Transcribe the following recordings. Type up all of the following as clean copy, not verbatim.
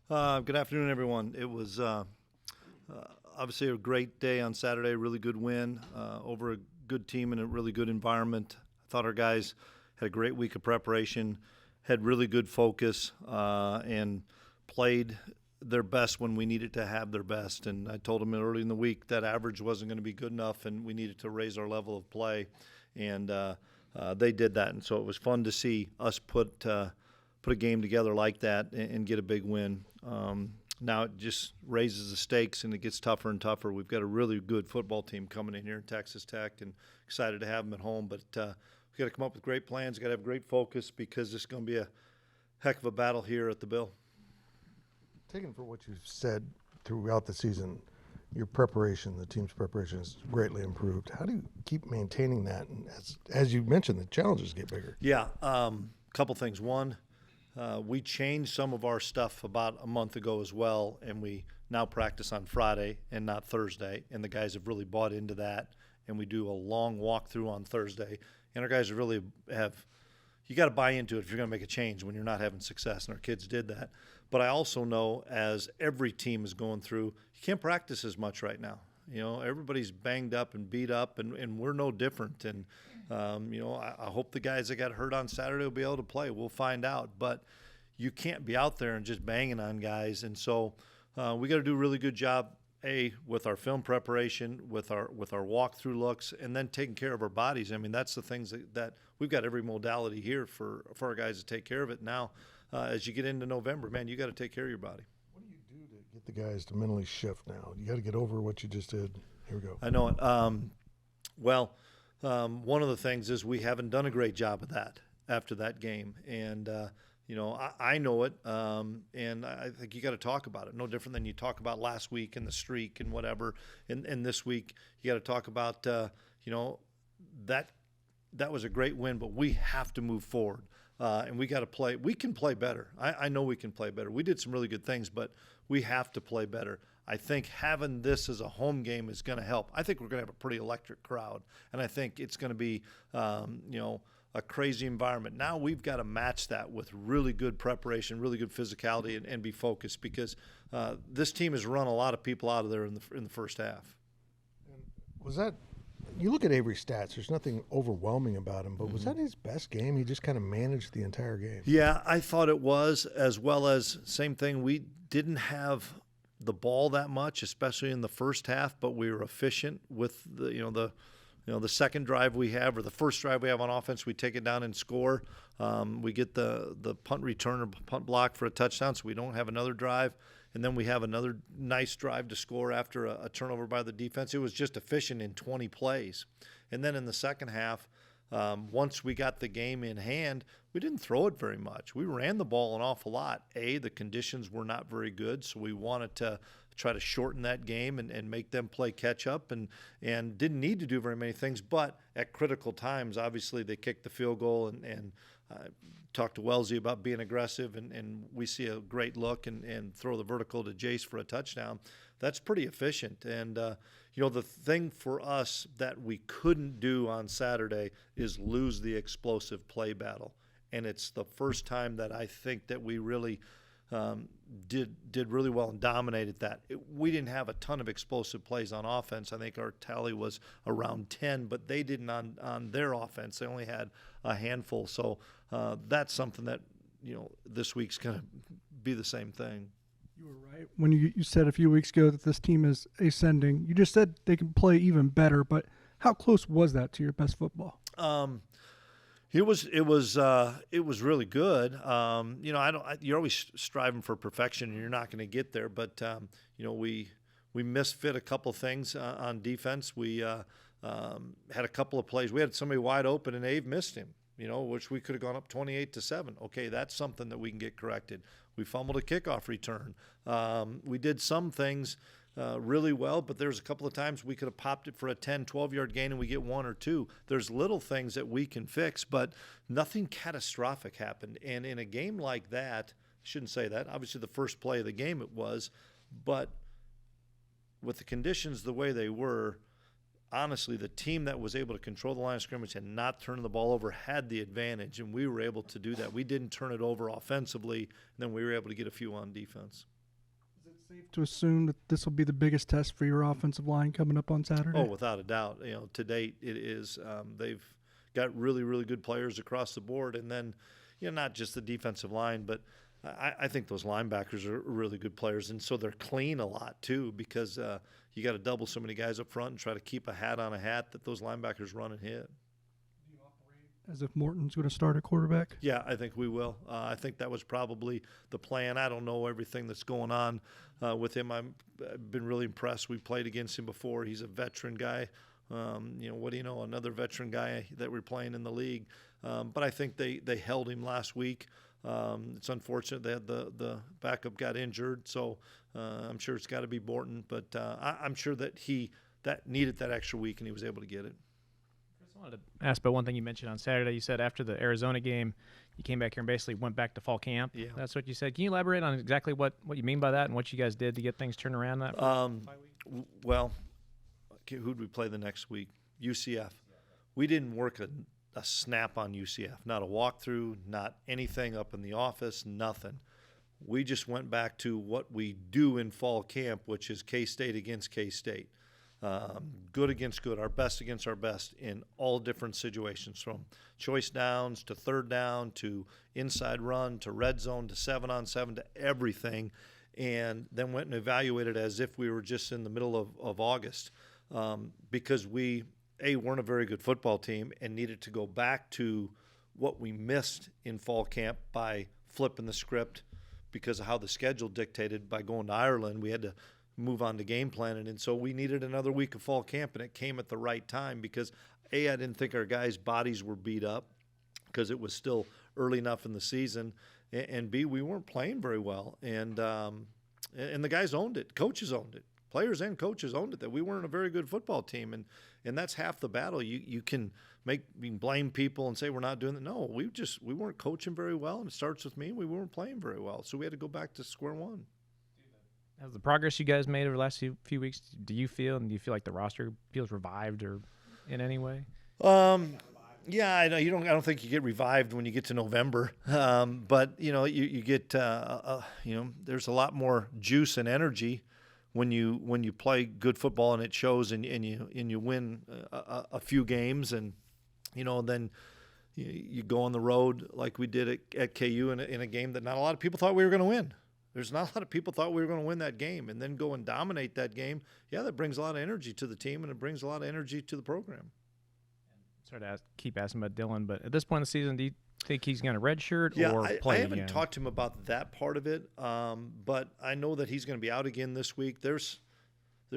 Good afternoon, everyone. It was obviously a great day on Saturday, really good win over a good team in a really good environment. I thought our guys had a great week of preparation, had really good focus, and played their best when we needed to have their best. And I told them early in the week that average wasn't going to be good enough and we needed to raise our level of play. And they did that. And so it was fun to see us put a game together like that and get a big win. Now it just raises the stakes and it gets tougher and tougher. We've got a really good football team coming in here in Texas Tech and excited to have them at home. But we've got to come up with great plans, got to have great focus because it's going to be a heck of a battle here at the Bill. Taken for what you've said throughout the season, your preparation, the team's preparation has greatly improved. How do you keep maintaining that? And as you mentioned, the challenges get bigger. Yeah, couple things. One, we changed some of our stuff about a month ago as well, and we now practice on Friday and not Thursday, and the guys have really bought into that, and we do a long walkthrough on Thursday, and our guys really have – you got to buy into it if you're going to make a change when you're not having success, and our kids did that. But I also know, as every team is going through, you can't practice as much right now. You know, everybody's banged up and beat up, and we're no different. And, I hope the guys that got hurt on Saturday will be able to play. We'll find out. But you can't be out there and just banging on guys. And so we got to do a really good job, with our film preparation, with our walkthrough looks, and then taking care of our bodies. I mean, that's the things that we've got every modality here for our guys to take care of it. Now, as you get into November, man, you got to take care of your body. What do you do to get the guys to mentally shift now? You got to get over what you just did. Here we go. I know it. One of the things is we haven't done a great job of that after that game. And, I know it, and I think you got to talk about it. No different than you talk about last week and the streak and whatever. And this week, you got to talk about, that was a great win, but we have to move forward. And we got to play. We can play better. I know we can play better. We did some really good things, but we have to play better. I think having this as a home game is going to help. I think we're going to have a pretty electric crowd, and I think it's going to be, a crazy environment. Now we've got to match that with really good preparation, really good physicality, and be focused because this team has run a lot of people out of there in the first half. Was that? You look at Avery's stats, there's nothing overwhelming about him, but was that his best game? He just kind of managed the entire game. Yeah, I thought it was, as well as same thing. We didn't have the ball that much, especially in the first half, but we were efficient with the second drive we have, or the first drive we have on offense. We take it down and score. We get the punt return or punt block for a touchdown, so we don't have another drive. And then we have another nice drive to score after a turnover by the defense. It was just efficient in 20 plays. And then in the second half, once we got the game in hand, we didn't throw it very much. We ran the ball an awful lot. The conditions were not very good, so we wanted to try to shorten that game and make them play catch up and didn't need to do very many things. But at critical times, obviously, they kicked the field goal and talked to Wellesley about being aggressive, and we see a great look and throw the vertical to Jace for a touchdown. That's pretty efficient. And, the thing for us that we couldn't do on Saturday is lose the explosive play battle. And it's the first time that I think that we really did really well and dominated that. We didn't have a ton of explosive plays on offense. I think our tally was around 10, but they didn't on their offense. They only had a handful. So that's something that, this week's going to be the same thing. You were right when you said a few weeks ago that this team is ascending. You just said they can play even better, but how close was that to your best football? It was really good. You're always striving for perfection, and you're not going to get there. But we misfit a couple things on defense. We had a couple of plays. We had somebody wide open, and Abe missed him. Which we could have gone up 28-7. Okay, that's something that we can get corrected. We fumbled a kickoff return. We did some things really well, but there's a couple of times we could have popped it for a 10, 12-yard gain and we get one or two. There's little things that we can fix, but nothing catastrophic happened. And in a game like that, I shouldn't say that. Obviously, the first play of the game it was, but with the conditions the way they were, honestly, the team that was able to control the line of scrimmage and not turn the ball over had the advantage, and we were able to do that. We didn't turn it over offensively, and then we were able to get a few on defense. Safe to assume that this will be the biggest test for your offensive line coming up on Saturday? Oh, without a doubt. To date, it is. They've got really, really good players across the board, and then, not just the defensive line, but I think those linebackers are really good players, and so they're clean a lot too because you got to double so many guys up front and try to keep a hat on a hat that those linebackers run and hit. As if Morton's going to start at quarterback? Yeah, I think we will. I think that was probably the plan. I don't know everything that's going on with him. I've been really impressed. We played against him before. He's a veteran guy. What do you know? Another veteran guy that we're playing in the league. But I think they held him last week. It's unfortunate that the backup got injured, so I'm sure it's got to be Morton. But I'm sure that he needed that extra week, and he was able to get it. I wanted to ask about one thing you mentioned on Saturday. You said after the Arizona game, you came back here and basically went back to fall camp. Yeah. That's what you said. Can you elaborate on exactly what you mean by that and what you guys did to get things turned around that 5 weeks? Well, who'd we play the next week? UCF. We didn't work a snap on UCF, not a walkthrough, not anything up in the office, nothing. We just went back to what we do in fall camp, which is K-State against K-State. Good against good, our best against our best in all different situations, from choice downs to third down to inside run to red zone to 7-on-7 to everything, and then went and evaluated as if we were just in the middle of August because we weren't a very good football team and needed to go back to what we missed in fall camp by flipping the script because of how the schedule dictated. By going to Ireland, we had to move on to game planning, and so we needed another week of fall camp, and it came at the right time because I didn't think our guys' bodies were beat up because it was still early enough in the season, and B, we weren't playing very well, and the guys owned it, coaches owned it, players and coaches owned it, that we weren't a very good football team, and that's half the battle. You can blame people and say we're not doing it. No, we weren't coaching very well, and it starts with me. We weren't playing very well, so we had to go back to square one. Has the progress you guys made over the last few weeks, do you feel like the roster feels revived or in any way? Yeah, I know I don't think you get revived when you get to November, but you get there's a lot more juice and energy when you play good football and it shows, and you win a few games, and then you go on the road like we did at KU in a game that not a lot of people thought we were going to win. There's not a lot of people thought we were going to win that game, and then go and dominate that game. Yeah, that brings a lot of energy to the team, and it brings a lot of energy to the program. Sorry to keep asking about Dylan, but at this point in the season, do you think he's going to redshirt or I play haven't again? talked to him about that part of it, but I know that he's going to be out again this week. There's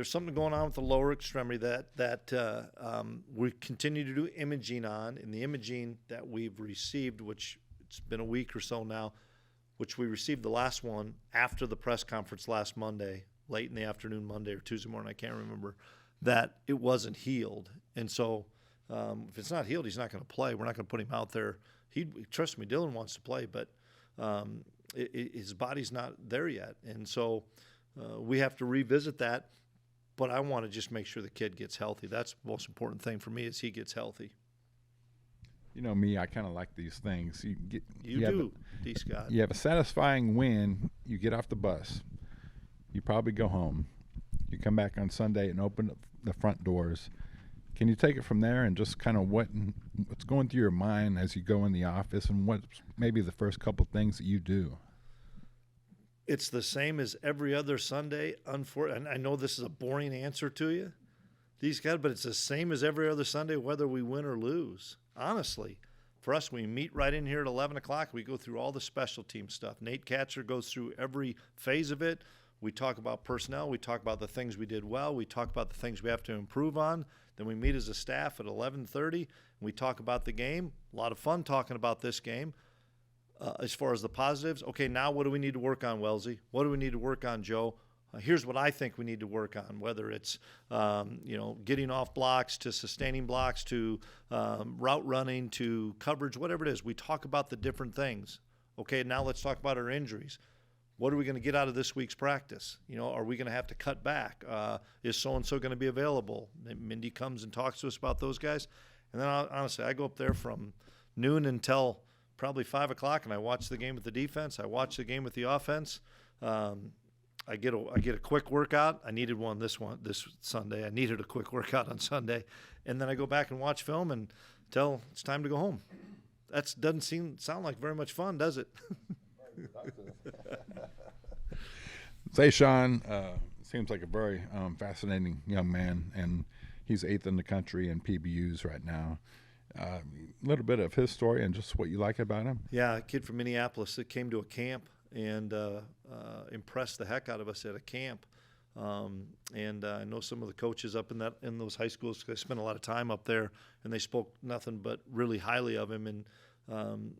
something going on with the lower extremity that we continue to do imaging on, and the imaging that we've received, which it's been a week or so now, which we received the last one after the press conference last Monday, late in the afternoon, Monday or Tuesday morning, I can't remember, that it wasn't healed. And so if it's not healed, he's not going to play. We're not going to put him out there. Trust me, Dylan wants to play, but his body's not there yet. And so we have to revisit that. But I want to just make sure the kid gets healthy. That's the most important thing for me, is he gets healthy. You know me, I kind of like these things. You do, D. Scott. You have a satisfying win. You get off the bus. You probably go home. You come back on Sunday and open up the front doors. Can you take it from there and just kind of what's going through your mind as you go in the office, and what's maybe the first couple things that you do? It's the same as every other Sunday. And I know this is a boring answer to you, these guys, but it's the same as every other Sunday, whether we win or lose. Honestly, for us, we meet right in here at 11 o'clock. We go through all the special team stuff. Nate Katzer goes through every phase of it. We talk about personnel. We talk about the things we did well. We talk about the things we have to improve on. Then we meet as a staff at 11:30, and we talk about the game. A lot of fun talking about this game. As far as the positives, okay, now what do we need to work on, Wellesley? What do we need to work on, Joe? Here's what I think we need to work on, whether it's getting off blocks to sustaining blocks to route running to coverage, whatever it is. We talk about the different things. Okay, now let's talk about our injuries. What are we going to get out of this week's practice? Are we going to have to cut back? Is so-and-so going to be available? Mindy comes and talks to us about those guys. And then, honestly, I go up there from noon until probably 5 o'clock, and I watch the game with the defense. I watch the game with the offense. I get a quick workout. I needed this Sunday. I needed a quick workout on Sunday, and then I go back and watch film until it's time to go home. That doesn't sound like very much fun, does it? Zayshawn seems like a very fascinating young man, and he's 8th in the country in PBUs right now. A little bit of his story and just what you like about him. Yeah, a kid from Minneapolis that came to a camp and impressed the heck out of us at a camp. And I know some of the coaches up in those high schools. I spent a lot of time up there, and they spoke nothing but really highly of him. And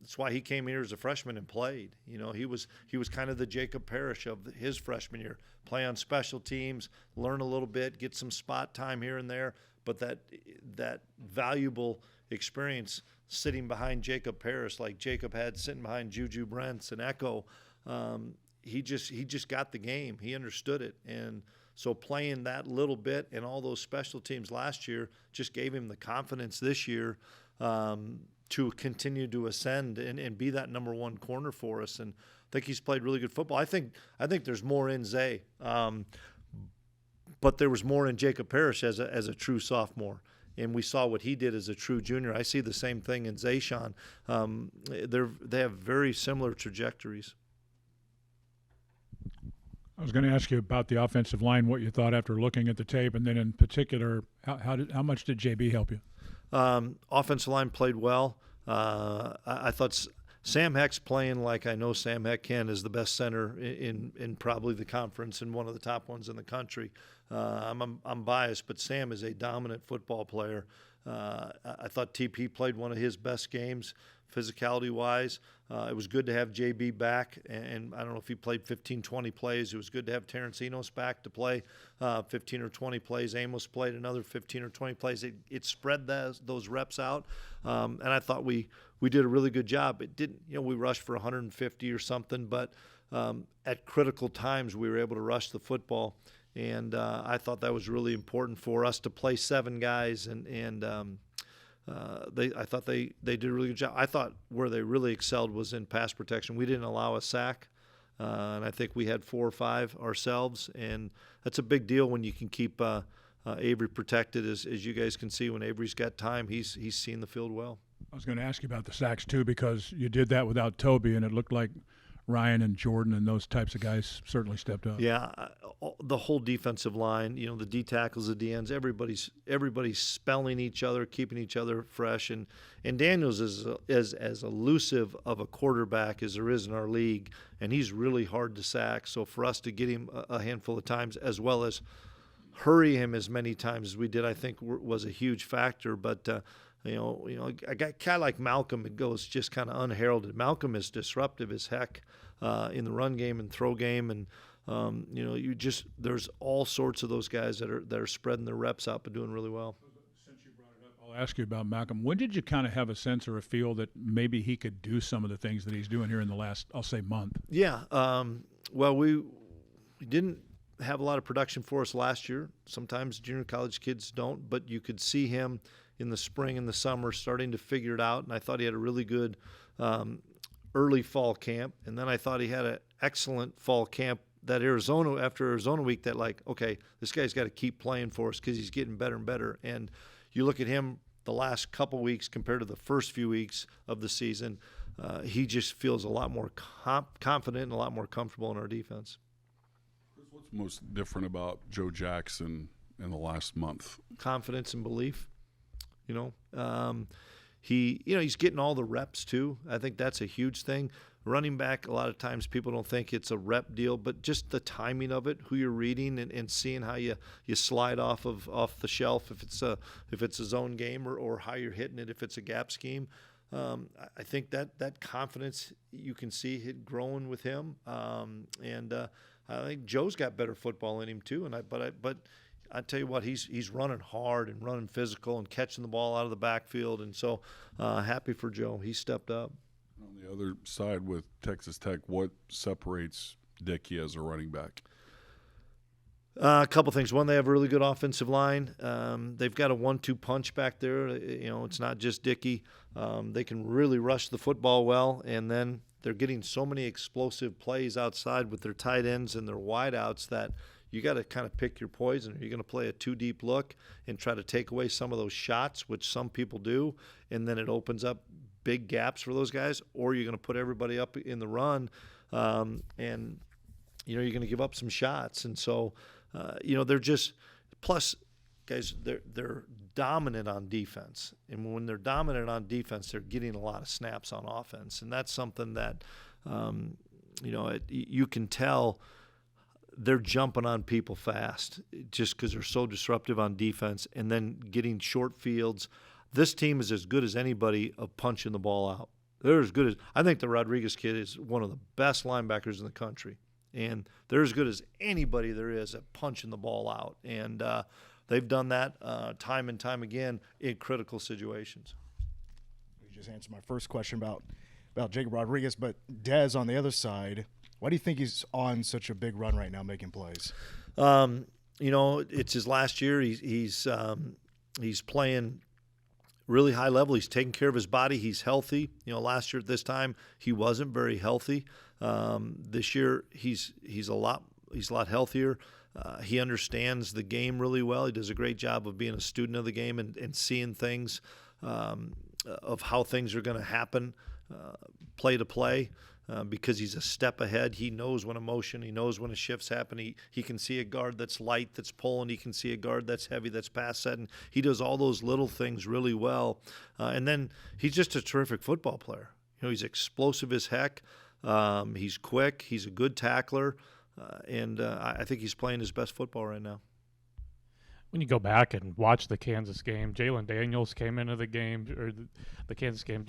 that's why he came here as a freshman and played. You know, he was kind of the Jacob Parrish of his freshman year. Play on special teams, learn a little bit, get some spot time here and there. But that valuable experience sitting behind Jacob Parrish, like Jacob had sitting behind Juju Brents and Echo, he just got the game. He understood it. And so playing that little bit and all those special teams last year just gave him the confidence this year to continue to ascend and be that number one corner for us. And I think he's played really good football. I think there's more in Zay, but there was more in Jacob Parrish as a true sophomore. And we saw what he did as a true junior. I see the same thing in Zayshawn. They have very similar trajectories. I was going to ask you about the offensive line, what you thought after looking at the tape, and then in particular, how much did JB help you? Offensive line played well. I thought Sam Heck's playing like I know Sam Heck can, is the best center in probably the conference and one of the top ones in the country. I'm biased, but Sam is a dominant football player. I thought TP played one of his best games physicality-wise. It was good to have JB back, and I don't know if he played 15, 20 plays. It was good to have Terrence Enos back to play 15 or 20 plays. Amos played another 15 or 20 plays. It spread those reps out, and I thought we did a really good job. It didn't, we rushed for 150 or something, but at critical times we were able to rush the football, and I thought that was really important for us to play 7 guys, and I thought they did a really good job. I thought where they really excelled was in pass protection. We didn't allow a sack, and I think we had 4 or 5 ourselves, and that's a big deal when you can keep Avery protected. As you guys can see, when Avery's got time, he's seen the field well. I was going to ask you about the sacks too, because you did that without Toby, and it looked like Ryan and Jordan and those types of guys certainly stepped up. Yeah, the whole defensive line, the D tackles, the DNs, everybody's spelling each other, keeping each other fresh, and Daniels is as elusive of a quarterback as there is in our league, and he's really hard to sack. So for us to get him a handful of times, as well as hurry him as many times as we did, I think was a huge factor. But a guy like Malcolm, it goes just kind of unheralded. Malcolm is disruptive as heck in the run game and throw game, and there's all sorts of those guys that are spreading their reps out but doing really well. Since you brought it up, I'll ask you about Malcolm. When did you kind of have a sense or a feel that maybe he could do some of the things that he's doing here in the last, I'll say, month? Yeah, well, we didn't have a lot of production for us last year. Sometimes junior college kids don't, but you could see him in the spring and the summer starting to figure it out, and I thought he had a really good early fall camp, and then I thought he had an excellent fall camp after Arizona week, that okay, this guy's got to keep playing for us because he's getting better and better. And you look at him the last couple weeks compared to the first few weeks of the season, he just feels a lot more confident and a lot more comfortable in our defense. What's most different about Joe Jackson in the last month? Confidence and belief. He's getting all the reps too. I think that's a huge thing. Running back, a lot of times people don't think it's a rep deal, but just the timing of it, who you're reading, and seeing how you slide off the shelf if it's a zone game, or how you're hitting it if it's a gap scheme. I think that confidence you can see it growing with him, and I think Joe's got better football in him too. But I tell you what, he's running hard and running physical and catching the ball out of the backfield, and so happy for Joe. He stepped up. On the other side with Texas Tech, what separates Dickey as a running back? A couple things. One, they have a really good offensive line. They've got a 1-2 punch back there. It's not just Dickey. They can really rush the football well, and then they're getting so many explosive plays outside with their tight ends and their wideouts that you got to kind of pick your poison. Are you going to play a too deep look and try to take away some of those shots, which some people do, and then it opens up big gaps for those guys, or you're going to put everybody up in the run, and you're going to give up some shots. And so, they're just plus guys. They're dominant on defense, and when they're dominant on defense, they're getting a lot of snaps on offense, and that's something that you can tell. They're jumping on people fast just because they're so disruptive on defense, and then getting short fields. This team is as good as anybody of punching the ball out. They're as good as – I think the Rodriguez kid is one of the best linebackers in the country, and they're as good as anybody there is at punching the ball out. And they've done that time and time again in critical situations. You just answered my first question about Jacob Rodriguez, but Dez on the other side – why do you think he's on such a big run right now, making plays? It's his last year. He's playing really high level. He's taking care of his body. He's healthy. Last year at this time he wasn't very healthy. This year he's a lot healthier. He understands the game really well. He does a great job of being a student of the game and seeing things of how things are going to happen, play to play. Because he's a step ahead. He knows when a motion, he knows when a shift's happening. He can see a guard that's light, that's pulling. He can see a guard that's heavy, that's pass setting. He does all those little things really well. And then he's just a terrific football player. He's explosive as heck. He's quick. He's a good tackler. And I think he's playing his best football right now. When you go back and watch the Kansas game, Jalen Daniels came into the game, or the Kansas game.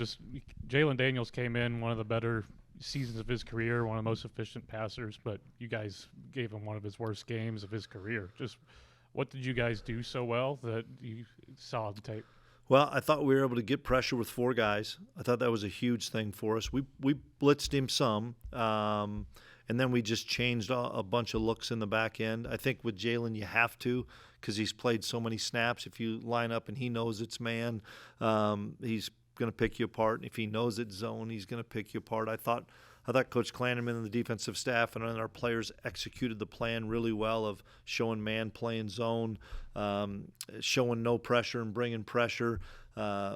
Jalen Daniels came in one of the better seasons of his career, one of the most efficient passers, but you guys gave him one of his worst games of his career. Just what did you guys do so well that you saw on tape? Well, I thought we were able to get pressure with 4 guys. I thought that was a huge thing for us. We blitzed him some, and then we just changed a bunch of looks in the back end. I think with Jalen you have to, because he's played so many snaps. If you line up and he knows it's man, he's going to pick you apart. If he knows it's zone, he's going to pick you apart. I thought Coach Klieman and the defensive staff and our players executed the plan really well of showing man, playing zone, showing no pressure and bringing pressure.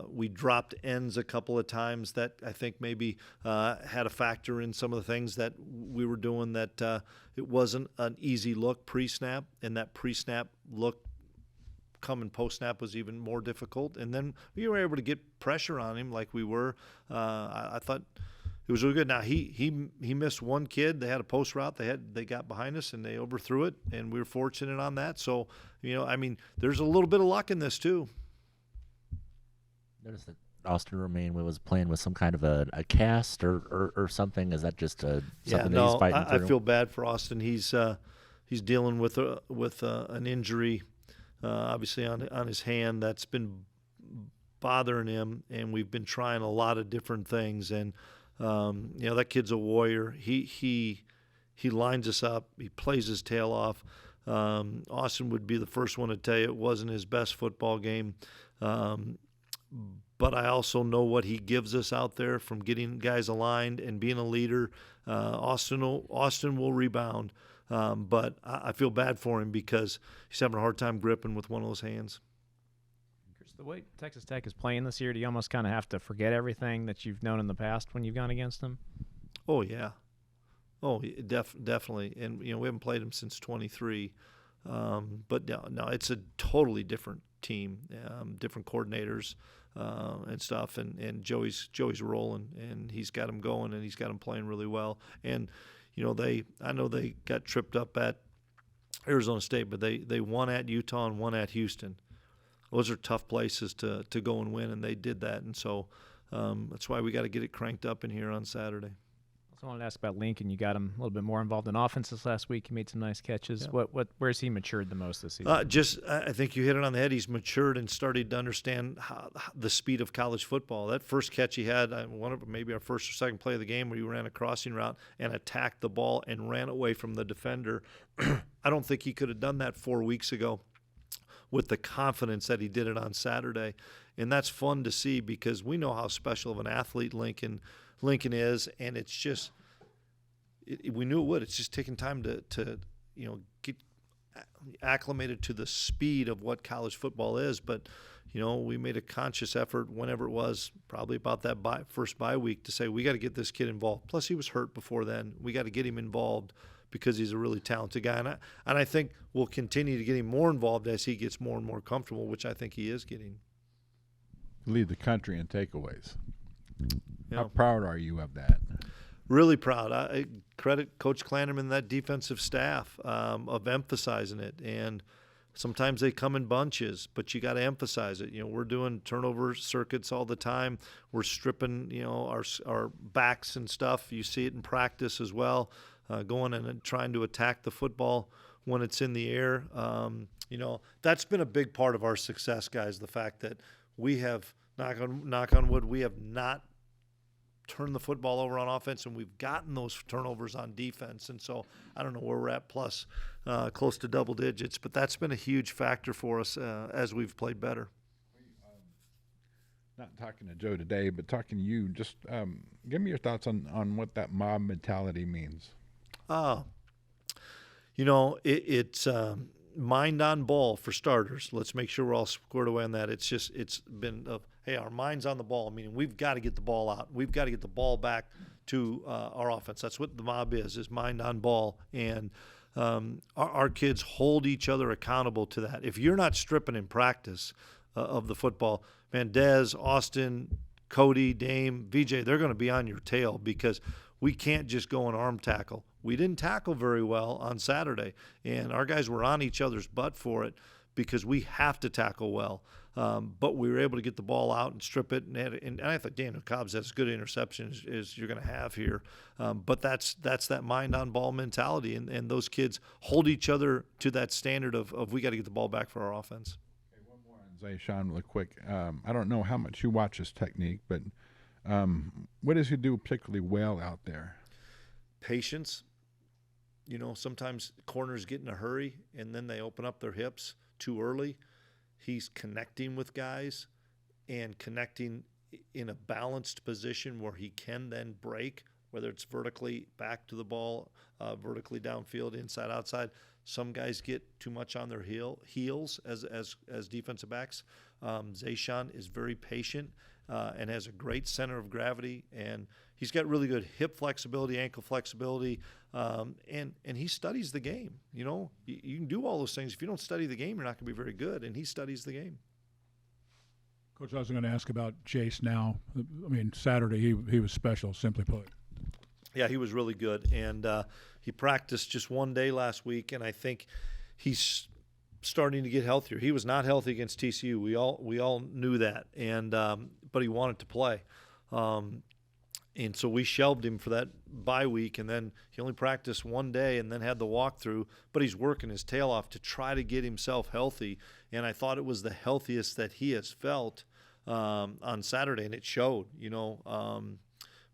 We dropped ends a couple of times that I think maybe had a factor in some of the things that we were doing, that it wasn't an easy look pre-snap, and that pre-snap look coming post-snap was even more difficult. And then we were able to get pressure on him like we were. I thought it was really good. Now he missed one kid. They had a post route. They got behind us and they overthrew it, and we were fortunate on that. So there's a little bit of luck in this too. Notice that Austin Romaine was playing with some kind of a cast or something. Is that just something that he's fighting through? I feel bad for Austin. He's dealing with an injury, obviously on his hand that's been bothering him, and we've been trying a lot of different things. And that kid's a warrior. He lines us up. He plays his tail off. Austin would be the first one to tell you it wasn't his best football game. But I also know what he gives us out there from getting guys aligned and being a leader. Austin will rebound. But I feel bad for him because he's having a hard time gripping with one of those hands. Chris, the way Texas Tech is playing this year, do you almost kind of have to forget everything that you've known in the past when you've gone against them? Oh, yeah. Oh, definitely. And, we haven't played them since 23. But no, it's a totally different team, different coordinators and stuff. And Joey's rolling, and he's got them going, and he's got them playing really well. And, I know they got tripped up at Arizona State, but they won at Utah and won at Houston. Those are tough places to go and win, and they did that. And so that's why we got to get it cranked up in here on Saturday. I wanted to ask about Lincoln. You got him a little bit more involved in offense this last week. He made some nice catches. Yeah. Where's he matured the most this season? I think you hit it on the head. He's matured and started to understand the speed of college football. That first catch he had, maybe our first or second play of the game, where he ran a crossing route and attacked the ball and ran away from the defender. I don't think he could have done that 4 weeks ago with the confidence that he did it on Saturday. And that's fun to see because we know how special of an athlete Lincoln is, and it's just we knew it would. It's just taking time to get acclimated to the speed of what college football is. But we made a conscious effort whenever it was, probably about that first bye week, to say we got to get this kid involved. Plus, he was hurt before then. We got to get him involved because he's a really talented guy. And I think we'll continue to get him more involved as he gets more and more comfortable, which I think he is getting. Lead the country in takeaways. Yeah. How proud are you of that? Really proud. I credit Coach Klieman and that defensive staff of emphasizing it. And sometimes they come in bunches, but you got to emphasize it. We're doing turnover circuits all the time. We're stripping, our backs and stuff. You see it in practice as well, going and trying to attack the football when it's in the air. That's been a big part of our success, guys, the fact that we have, knock on wood, we have not turned the football over on offense, and we've gotten those turnovers on defense. And so I don't know where we're at, plus close to double digits, but that's been a huge factor for us as we've played better. Not talking to Joe today, but talking to you, just give me your thoughts on what that mob mentality means. It's mind on ball for starters. Let's make sure we're all squared away on that. It's been hey, our mind's on the ball, meaning we've got to get the ball out. We've got to get the ball back to our offense. That's what the mob is mind on ball. And our kids hold each other accountable to that. If you're not stripping in practice of the football, man, Dez, Austin, Cody, Dame, VJ, they're going to be on your tail because we can't just go and arm tackle. We didn't tackle very well on Saturday, and our guys were on each other's butt for it because we have to tackle well. But we were able to get the ball out and strip it, and I thought Daniel Cobbs has as good interception as you're going to have here. But that's that mind-on-ball mentality, and those kids hold each other to that standard of we got to get the ball back for our offense. Okay, one more on Zayshawn really quick. I don't know how much you watch his technique, but what does he do particularly well out there? Patience. Sometimes corners get in a hurry, and then they open up their hips too early. He's connecting with guys and connecting in a balanced position where he can then break, whether it's vertically back to the ball, vertically downfield, inside, outside. Some guys get too much on their heels as defensive backs. Zayshawn is very patient and has a great center of gravity, and he's got really good hip flexibility, ankle flexibility, and he studies the game. You can do all those things. If you don't study the game, you're not going to be very good, and he studies the game. Coach, I was going to ask about Jace now. I mean, Saturday he was special, simply put. Yeah, he was really good, and he practiced just one day last week, and I think he's starting to get healthier. He was not healthy against TCU. We all knew that, and but he wanted to play. And so we shelved him for that bye week, and then he only practiced one day and then had the walkthrough. But he's working his tail off to try to get himself healthy, and I thought it was the healthiest that he has felt on Saturday, and it showed.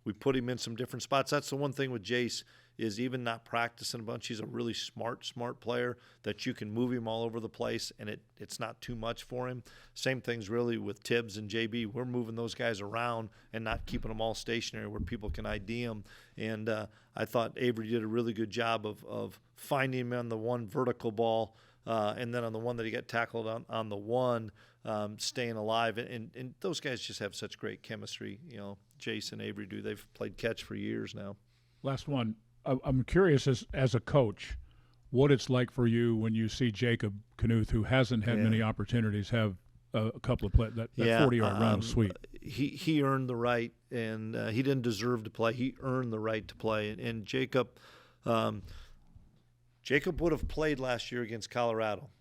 We put him in some different spots. That's the one thing with Jace is even not practicing a bunch. He's a really smart player that you can move him all over the place, and it's not too much for him. Same thing's really with Tibbs and JB. We're moving those guys around and not keeping them all stationary where people can ID them. And I thought Avery did a really good job of finding him on the one vertical ball, and then on the one that he got tackled on the one, staying alive. And those guys just have such great chemistry. Jace and Avery do. They've played catch for years now. Last one. I'm curious as a coach, what it's like for you when you see Jacob Knuth, who hasn't had many opportunities, have a couple of that 40-yard run was sweet. He earned the right, and he didn't deserve to play. He earned the right to play. And Jacob would have played last year against Colorado,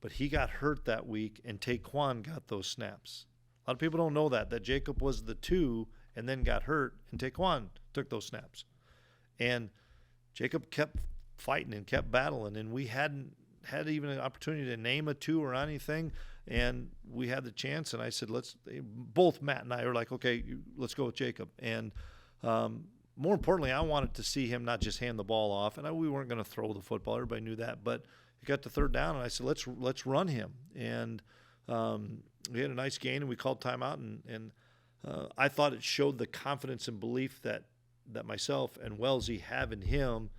but he got hurt that week, and Taquan got those snaps. A lot of people don't know that Jacob was the 2 and then got hurt, and Taquan took those snaps. And Jacob kept fighting and kept battling, and we hadn't had even an opportunity to name a 2 or anything, and we had the chance, and I said, both Matt and I were like, okay, let's go with Jacob. And more importantly, I wanted to see him not just hand the ball off, and we weren't going to throw the football. Everybody knew that, but he got the third down, and I said, let's run him. And we had a nice gain, and we called timeout, and I thought it showed the confidence and belief that myself and Wellesley have in him.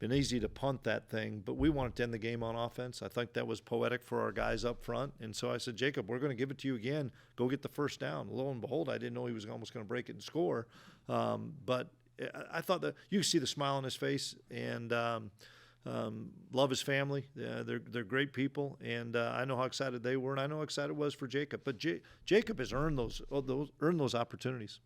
Been easy to punt that thing, but we wanted to end the game on offense. I think that was poetic for our guys up front. And so I said, Jacob, we're going to give it to you again. Go get the first down. Lo and behold, I didn't know he was almost going to break it and score. But I thought that you could see the smile on his face, and love his family. They're great people, and I know how excited they were, and I know how excited it was for Jacob. But Jacob has earned those opportunities.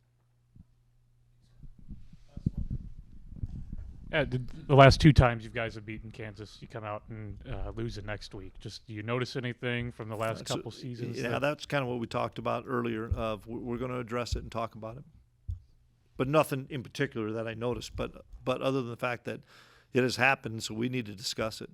The last 2 times you guys have beaten Kansas, you come out and lose it next week. Just do you notice anything from the last couple seasons? Yeah, that's kind of what we talked about earlier. Of we're going to address it and talk about it, but nothing in particular that I noticed. But other than the fact that it has happened, so we need to discuss it.